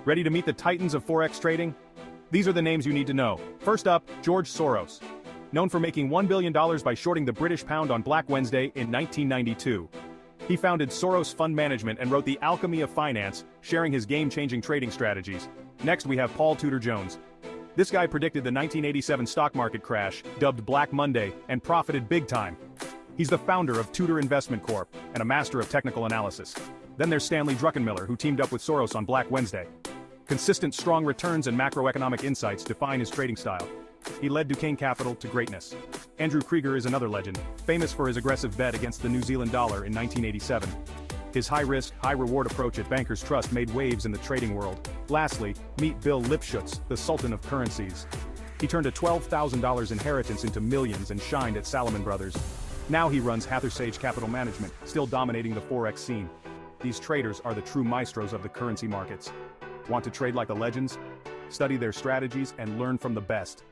Ready to meet the titans of Forex trading? These are the names you need to know. First up, George Soros. Known for making $1 billion by shorting the British pound on Black Wednesday in 1992. He founded Soros Fund Management and wrote The Alchemy of Finance, sharing his game-changing trading strategies. Next we have Paul Tudor Jones. This guy predicted the 1987 stock market crash, dubbed Black Monday, and profited big time. He's the founder of Tudor Investment Corp. And a master of technical analysis. Then there's Stanley Druckenmiller, who teamed up with Soros on Black Wednesday. Consistent strong returns and macroeconomic insights define his trading style. He led Duquesne Capital to greatness. Andrew Krieger is another legend, famous for his aggressive bet against the New Zealand dollar in 1987. His high-risk, high-reward approach at Bankers Trust made waves in the trading world. Lastly, meet Bill Lipschutz, the Sultan of Currencies. He turned a $12,000 inheritance into millions and shined at Salomon Brothers. Now he runs Hathersage Capital Management, still dominating the Forex scene. These traders are the true maestros of the currency markets. Want to trade like the legends? Study their strategies and learn from the best.